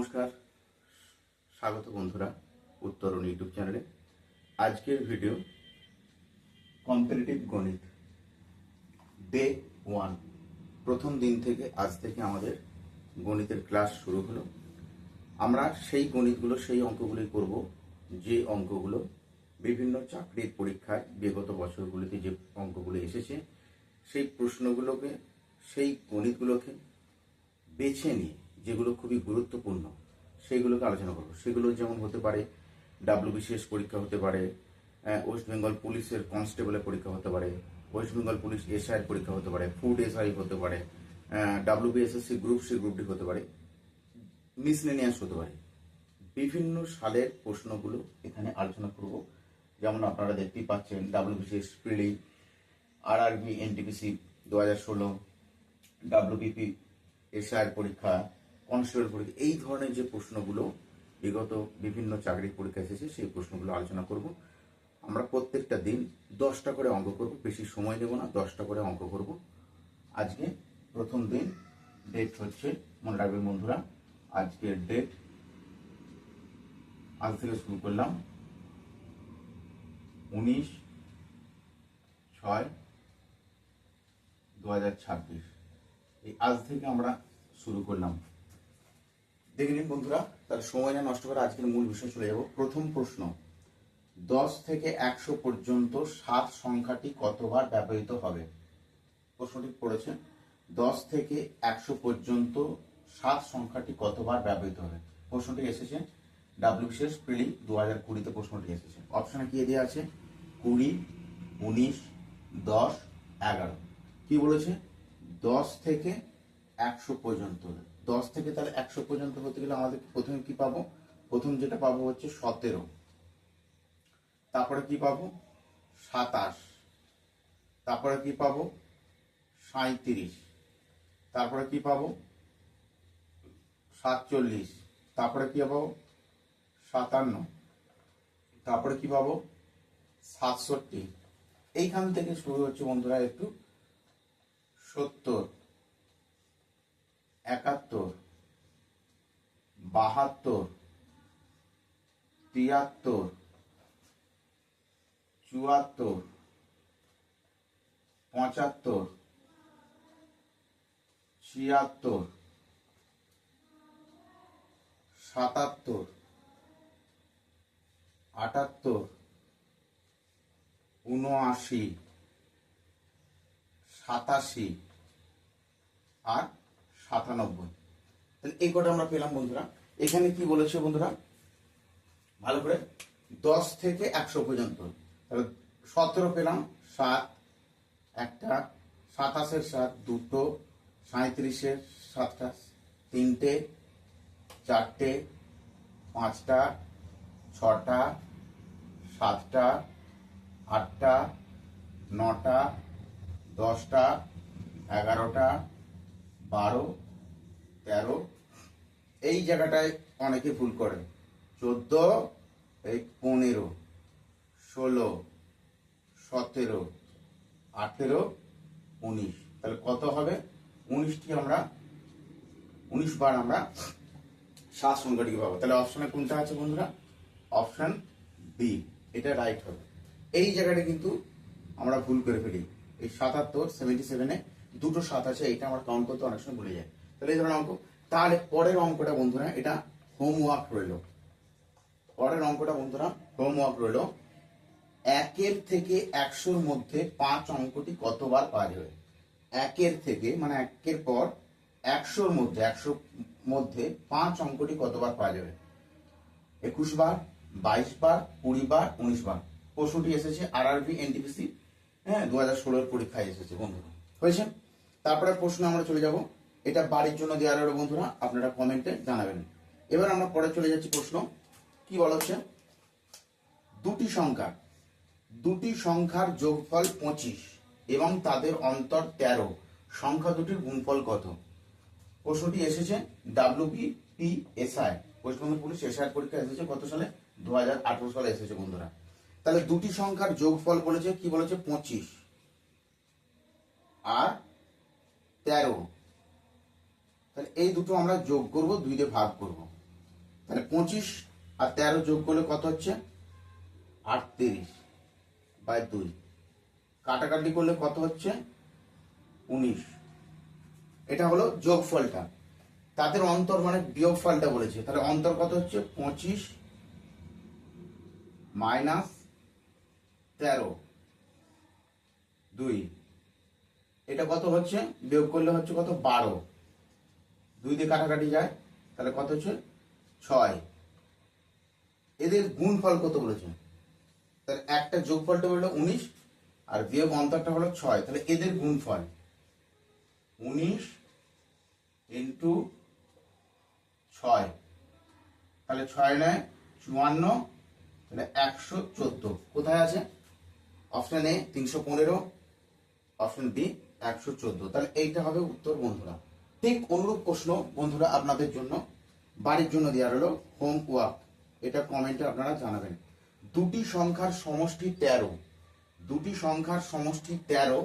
নমস্কার, স্বাগত বন্ধুরা উত্তরণ ইউটিউব চ্যানেলে। আজকের ভিডিও কম্পারেটিভ গণিত ডে 1, প্রথম দিন থেকে আজ থেকে আমাদের গণিতের ক্লাস শুরু হলো। আমরা সেই গণিতগুলো, সেই অঙ্কগুলোই করব যে অঙ্কগুলো বিভিন্ন চাকরির পরীক্ষায় বিগত বছরগুলিতে যে অঙ্কগুলো এসেছে, সেই প্রশ্নগুলোকে, সেই গণিতগুলোকে বেছে নিয়ে যেগুলো খুবই গুরুত্বপূর্ণ সেইগুলোকে আলোচনা করব। সেগুলো যেমন হতে পারে ডাব্লিউবিসিএস পরীক্ষা হতে পারে, ওয়েস্ট বেঙ্গল পুলিশের কনস্টেবলের পরীক্ষা হতে পারে, ওয়েস্ট বেঙ্গল পুলিশ এসআইয়ের পরীক্ষা হতে পারে, ফুড এসআই হতে পারে, WBSSC group C group D হতে পারে, মিসলেনিয়াস হতে পারে। বিভিন্ন সালের প্রশ্নগুলো এখানে আলোচনা করব। যেমন আপনারা দেখতেই পাচ্ছেন ডাব্লিউবিসিএস প্রিলি, আরআরবি এনটিপিসি 2016, ডাব্লিউবিপি এসআইয়ের পরীক্ষা, কনস্টেবল পরীক্ষা, এই ধরনের যে প্রশ্নগুলো বিগত বিভিন্ন চাকরির পরীক্ষা এসেছে সেই প্রশ্নগুলো আলোচনা করব। আমরা প্রত্যেকটা দিন 10টা করে অঙ্ক করব, বেশি সময় নেব না, 10টা করে অঙ্ক করব। আজকে প্রথম দিন, ডেট হচ্ছে, মনে রাখবেন বন্ধুরা, আজকের ডেট, আজ থেকে শুরু করলাম 19/6/2026। এই আজ থেকে আমরা শুরু করলাম। দেখে নিন বন্ধুরা, তার সময় না নষ্ট করে আজকের মূল বিষয় চলে যাব। প্রথম প্রশ্ন, 10 থেকে 100 পর্যন্ত 7 সংখ্যাটি কতবার ব্যবহৃত হবে? প্রশ্নটি পড়েছে 10 থেকে 100 পর্যন্ত 7 সংখ্যাটি কতবার ব্যবহৃত হবে। প্রশ্নটি এসেছে ডাব্লিউবিসিএস প্রিলি 2020-তে প্রশ্নটি এসেছে। অপশনে কি দেওয়া আছে? 20, 19, 10, 11। কি বলেছে? 10 থেকে 100 পর্যন্ত। 10 থেকে তাহলে 100 পর্যন্ত হতে গেলে আমাদের প্রথমে কি পাবো? প্রথম যেটা পাবো হচ্ছে 17, তারপরে কি পাবো? 27, তারপরে কি পাবো? 37, তারপরে কি পাবো? 47, তারপরে কি পাবো? 57, তারপরে কি পাবো? 67। এইখান থেকে শুরু হচ্ছে বন্ধুরা একটু 70, 71, 72, 73, 74, 75, 76, 77, 78, 79, 87 আর 97। তাহলে এই কটা আমরা পেলাম বন্ধুরা। এখানে কি বলেছে বন্ধুরা ভালো করে? 10 থেকে 100 পর্যন্ত। তাহলে 17 পেলাম, 7 একটা, 27-এর 7 দুটো, 37-এর 7টা, 3টে, 4টে, 5টা, 6টা, 7টা, 8টা, 9টা, 10টা, 11টা, 12, 13। এই জায়গাটায় অনেকে ভুল করে। 14, এই 15, 16, 17, 18, 19। তাহলে কত হবে? 19টি আমরা 19 বার আমরা 7 সংখ্যাটিকে পাবো। তাহলে অপশনে কোনটা আছে বন্ধুরা? অপশন বি, এটা রাইট হবে। এই জায়গাটা কিন্তু আমরা ভুল করে ফেলি। এই 77, 77-এ দুটো 7 আছে, এটা আমরা কাউন্ট করতে অনেক সময় ভুলে যাই। তাহলে এই ধরনের অঙ্ক। তার পরের অঙ্কটা বন্ধুরা, এটা হোমওয়ার্ক রইল। পরের অঙ্কটা বন্ধুরা হোমওয়ার্ক রইল, 1 থেকে 100-র মধ্যে 5 অঙ্কটি কতবার পাওয়া যাবে? 1 থেকে, মানে 1-এর পর 100-র মধ্যে, 100 মধ্যে 5 অঙ্কটি কতবার পাওয়া যাবে? 21 বার, 22 বার, 20 বার, 19 বার। প্রশ্নটি এসেছে আরআরবি এনটিপিসি 2016-এর পরীক্ষায় এসেছে বন্ধুরা। হয়েছে? তারপরে প্রশ্ন আমরা চলে যাব, এটা বাড়ির জন্য দেওয়া রইল বন্ধুরা, আপনারা কমেন্টে জানাবেন। এবার আমরা পরে চলে যাচ্ছি। প্রশ্ন কি বলা হচ্ছে? দুটি সংখ্যার যোগফল 25 এবং তাদের অন্তর 13, সংখ্যা দুটির গুণফল কত? প্রশ্নটি এসেছে ডাব্লিউবিপিএসআই, ওয়েস্ট বেঙ্গল পুলিশ এসআইয়ের পরীক্ষা এসেছে কত সালে? 2018 সালে এসেছে বন্ধুরা। তাহলে দুটি সংখ্যার যোগফল বলেছে, কি বলেছে? 25 আর 13। তাহলে এই দুটো আমরা যোগ করব, 2 দিয়ে ভাগ করব। তাহলে 25 আর 13 যোগ করলে কত হচ্ছে 38/2। কাটাকাটি করলে কত হচ্ছে 19। এটা হলো যোগফলটা। তাদের অন্তর মানে বিয়োগফলটা বলেছে, তাহলে অন্তর কত হচ্ছে 25 মাইনাস 13/2। এটা কত হচ্ছে বিয়োগ করলে হচ্ছে কত 12, 2 দিয়ে কাটাকাটি যায়, তাহলে কত হচ্ছে 6। এদের গুণফল কত বলেছে, তাহলে একটা যোগফলটা হলো 19 আর বিয়োগ অন্তরটা হলো 6, তাহলে এদের গুণফল 19 ইন্টু 6, তাহলে 6 নয় 54, তাহলে 114। কোথায় আছে অপশন এ 315, অপশন বি 114, তাহলে এইটা হবে উত্তর বন্ধুরা। ঠিক অনুরূপ প্রশ্ন বন্ধুরা আপনাদের জন্য বাড়ির জন্য দেওয়া হলো হোমওয়ার্ক, এটা কমেন্টে আপনারা জানাবেন। দুটি সংখ্যার সমষ্টি 13, দুটি সংখ্যার সমষ্টি 13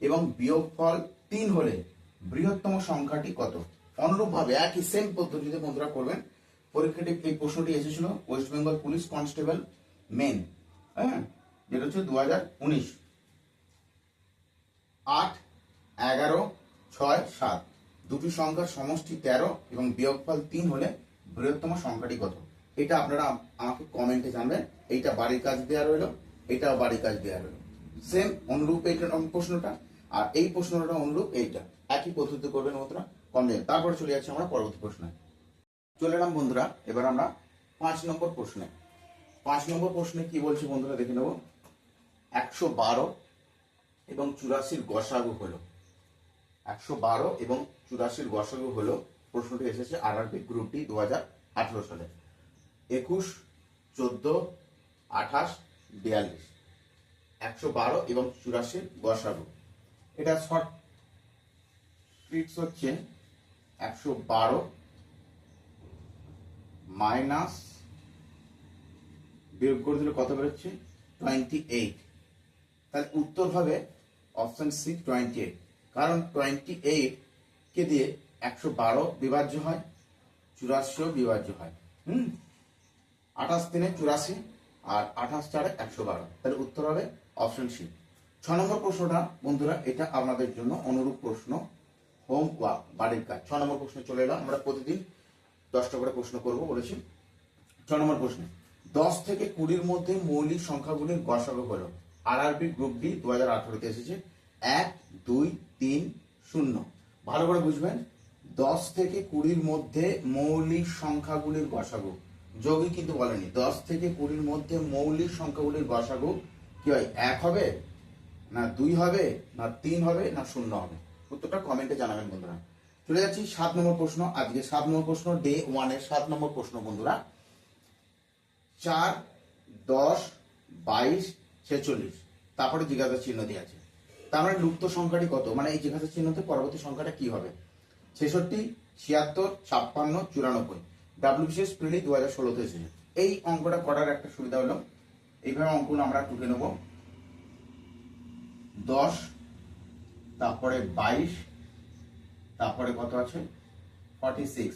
এবং বিয়োগফল 3 হলে বৃহত্তম সংখ্যাটি কত? অনুরূপভাবে একই সেম পদ্ধতিতে বন্ধুরা করবেন। পরীক্ষাটি এই প্রশ্নটি এসেছিল West Bengal police constable main, হ্যাঁ, যেটা হচ্ছে 2019। 8, 11, 6, 7 দুটি সংখ্যার সমষ্টি 13 এবং বিয়োগফল 3 হলে বৃহত্তম সংখ্যাটি কত? এটা আপনারা আমাকে কমেন্টে জানবেন। এইটা বাড়ির কাজ দেওয়া রইলো, এটাও বাড়ির কাজ দেওয়া রইলো। সেম অনুরূপ এইটা প্রশ্নটা, আর এই প্রশ্নটা অনুরূপ এইটা, একই পদ্ধতি করবেন বন্ধুরা কমেন্ট। তারপরে চলে যাচ্ছি আমরা পরবর্তী প্রশ্নে। চলে এলাম বন্ধুরা এবার আমরা 5 নম্বর প্রশ্নে। 5 নম্বর প্রশ্নে কি বলছে বন্ধুরা দেখে নেব। 112 এবং 84 গসাগু হলো, 112 এবং 84 গসাগু হলো। প্রশ্নটি এসেছে আরআরবি গ্রুপ ডি 2018 সালে। 21, 14, 28, 42 112 এবং 84 গসাগু। এটা শর্ট ট্রিক্স হচ্ছে 112 মাইনাস বিয়োগ করে দিলে কত বেরোচ্ছে 28, তাহলে উত্তর হবে অপশন সি 28। কারণ 28 কে দিয়ে 112 বিভাজ্য হয়, 84 বিভাজ্য হয়। 28 3 84 আর 28 4 112, তাহলে উত্তর হবে অপশন সি। 6 নম্বর প্রশ্নটা বন্ধুরা এটা আপনাদের জন্য অনুরূপ প্রশ্ন, হোমওয়ার্ক বাড়ির কাজ। 6 নম্বর প্রশ্নে চলে এলাম। আমরা প্রতিদিন 10টা করে প্রশ্ন করব বলেছি। 6 নম্বর প্রশ্ন, 10 থেকে 20-র মধ্যে মৌলিক সংখ্যাগুলির গসাগু হলো। আরআরবি গ্রুপ ডি 2018 তে এসেছে 1, 2, 3, 0। ভালো করে বুঝবেন, 10 থেকে 20-র মধ্যে মৌলিক সংখ্যাগুলির গসাগু, যোগই কিন্তু বলেনি। 10 থেকে 20-র মধ্যে মৌলিক সংখ্যাগুলির গসাগু কি হয়, 1 হবে না 2 হবে না 3 হবে না 0 হবে? উত্তরটা কমেন্টে জানাবেন বন্ধুরা। চলে যাচ্ছি 7 নম্বর প্রশ্ন। আজকে 7 নম্বর প্রশ্ন, ডে 1 এর 7 নম্বর প্রশ্ন বন্ধুরা। 4, 10, 22, 46 তারপরে জিজ্ঞাসা চিহ্ন দিয়ে আছে। তার মানে লুপ্ত সংখ্যাটি কত, মানে এই জিজ্ঞাসা চিহ্নতে পরবর্তী সংখ্যাটা কি হবে? 66, 76, 56, 94। ডাব্লিউবিসিএস প্রিলি 2016 তে এসেছে। এই অঙ্কটা করার একটা সুবিধা হলো এইভাবে অঙ্কগুলো আমরা টুকে নেব। 10, তারপরে 22, তারপরে কত আছে 46,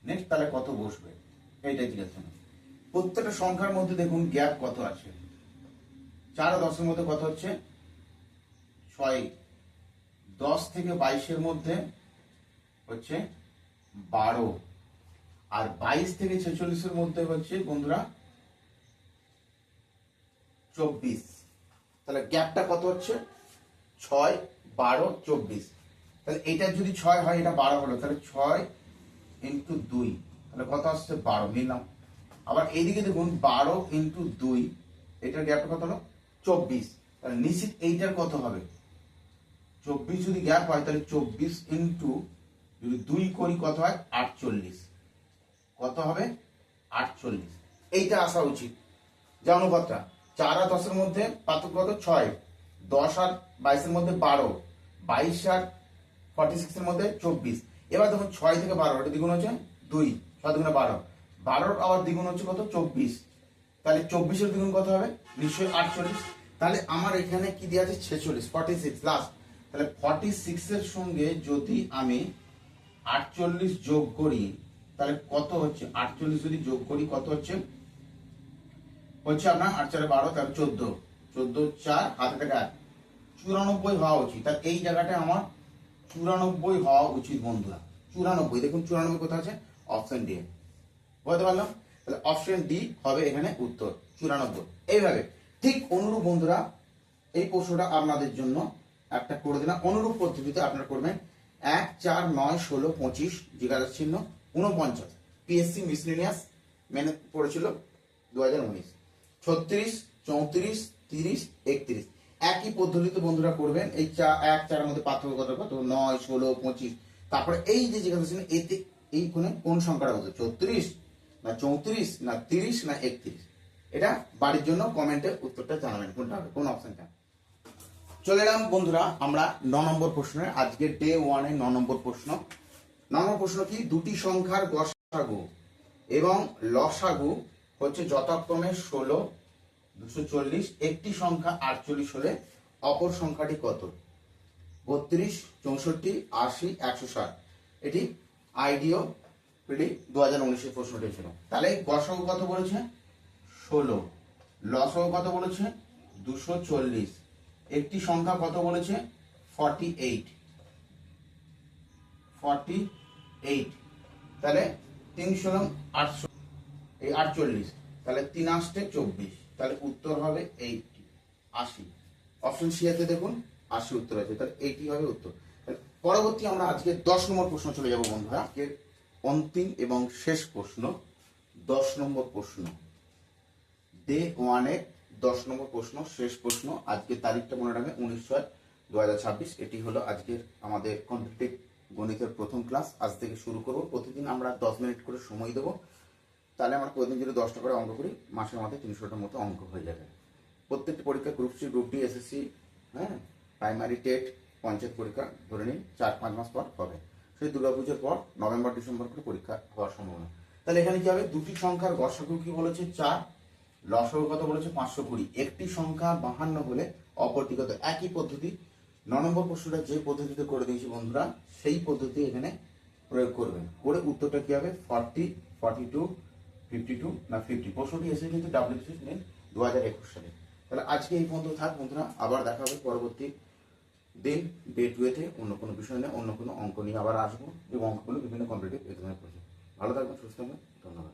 নেক্সট তাহলে কত বসবে এইটা জিজ্ঞাসা। প্রত্যেকটা সংখ্যার মধ্যে দেখুন গ্যাপ কত আছে। 4 ও 10-এর মধ্যে কত হচ্ছে 6, 10 থেকে 22-এর মধ্যে হচ্ছে 12, আর 22 থেকে 46-এর মধ্যে হচ্ছে বন্ধুরা 24। তাহলে গ্যাপটা কত হচ্ছে 6, 12, 24। তাহলে এটা যদি 6 হয় এটা 12 হলো, তাহলে 6 ইন্টু 2 তাহলে কত আসছে 12 নিলাম। আবার এইদিকে দেখুন 12 ইন্টু 2 এটার গ্যাপটা কত হলো 24। তাহলে নিশ্চিত এইটার কত হবে 24 যদি গ্যাপ হয় তাহলে 24 ইন্টু যদি 2 করি কত হয় 48, কত হবে 48। এইটা আসা উচিত যা অনুপাতটা। 4 আর 10-এর মধ্যে পার্থক্য কত 6, 10 আর 22-এর মধ্যে 12, 22 আর 46-এর মধ্যে 24। এবার দেখুন 6 থেকে 12 এটা দ্বিগুণ হচ্ছে 2, 6 দুগুণে 12, 12 আবার দ্বিগুণ হচ্ছে কত 24। তাহলে 24-এর দ্বিগুণ কত হবে নিশ্চয়ই 48। তাহলে আমার এখানে কি দেওয়া আছে 46, 46 লাস্ট। তাহলে 46-এর সঙ্গে যদি আমি 48 যোগ করি তাহলে কত হচ্ছে 48 যদি যোগ করি কত হচ্ছে আপনার 8 4 12 তাহলে 14 14 4 হাতে থেকে 8 94 হওয়া উচিত। তাহলে এই জায়গাটা আমার 94 হওয়া উচিত বন্ধুরা। 94 দেখুন 94 কোথায় আছে অপশন ডি। বুঝতে পারলাম? তাহলে অপশন ডি হবে এখানে উত্তর 94। এইভাবে ঠিক অনুরূপ বন্ধুরা এই প্রশ্নটা আপনাদের জন্য একটা করে দিলাম। অনুরূপ পদ্ধতিতে আপনারা করবেন 1 4 9 16 25 জিজ্ঞাসা চিহ্ন 49 পিএসসি মিসলেনিয়াস মেনে পড়েছিল 2019 36 34 30 31 একই পদ্ধতিতে বন্ধুরা করবেন। এই 1 4 এর মধ্যে পার্থক্য কত 9 16 25 তারপরে এই যে জিজ্ঞাসা চিহ্ন এতে এই কোন সংখ্যাটা বলতে 34 না 34 না 30 না 31। এটা বাড়ির জন্য কমেন্টে উত্তরটা জানাবেন কোনটা হবে কোন অপশনটা। চলে এলাম বন্ধুরা আমরা 9 নম্বর প্রশ্নে। আজকে ডে 1 এর 9 নম্বর প্রশ্ন। 9 নম্বর প্রশ্ন কি দুটি সংখ্যার গসাগু এবং লসাগু হচ্ছে যথাক্রমে 16 240 একটি সংখ্যা 48 হলে অপর সংখ্যাটি কত? 32 64 80 160। এটি আইডিও পিডি 2019 এর প্রশ্নটি ছিল। তাহলে গসাগু কত বলেছে 16, লসাগু কত বলেছে 240, একটি সংখ্যা কত বলেছে 48। তাহলে 3 800 এই 48 তাহলে 3 8 24 তাহলে উত্তর হবে 80। অপশন সি এতে দেখুন 80 উত্তর আছে। তাহলে এইটি হবে উত্তর। পরবর্তী আমরা আজকে 10 নম্বর প্রশ্ন চলে যাব বন্ধুরা। আজকে অন্তিম এবং শেষ প্রশ্ন 10 নম্বর প্রশ্ন ডে 1 এর 10 নম্বর প্রশ্ন শেষ প্রশ্ন। আজকে তারিখটা মনে রাখবেন 19/6/2026। এটি হলো আজকের আমাদের কম্পিটিটিভ গণিতের প্রথম ক্লাস। আজ থেকে শুরু করব। প্রতিদিন আমরা 10 মিনিট করে সময় দেবো। তাহলে আমরা প্রতিদিন যদি 10টা করে অঙ্ক করি মাসের মাথায় 300টার মতো অঙ্ক হয়ে যাবে। প্রত্যেকটি পরীক্ষা group C group D SSC হ্যাঁ প্রাইমারি টেট পঞ্চায়েত পরীক্ষা ধরে নিন 4-5 মাস পর হবে। সেই দুর্গাপুজোর পর নভেম্বর ডিসেম্বর করে পরীক্ষা হওয়ার সম্ভাবনা। তাহলে এখানে কি হবে দুটি সংখ্যার গসাগু কি বলেছে 4, লসাগু কত বলেছে 520। একটি সংখ্যা 52 হলে অপরটি কত? একই পদ্ধতি 9 নম্বর প্রশ্নটা যে পদ্ধতিতে করে দিয়েছি বন্ধুরা সেই পদ্ধতি এখানে প্রয়োগ করবেন। করে উত্তরটা কি হবে 40 42 52 না 50। প্রশ্নটি এসে কিন্তু ডাব্লিউবিসিএস মেন 2021 সালে। তাহলে আজকে এই পর্যন্ত থাক বন্ধুরা। আবার দেখা হবে পরবর্তী দিন ডে 2 তে অন্য কোনো বিষয় নিয়ে অন্য কোনো অঙ্ক নিয়ে আবার আসবো এবং অঙ্কগুলো বিভিন্ন কম্পিটিটিভ এক্সামে পড়ছে। ভালো থাকবেন সুস্থ থাকবেন ধন্যবাদ।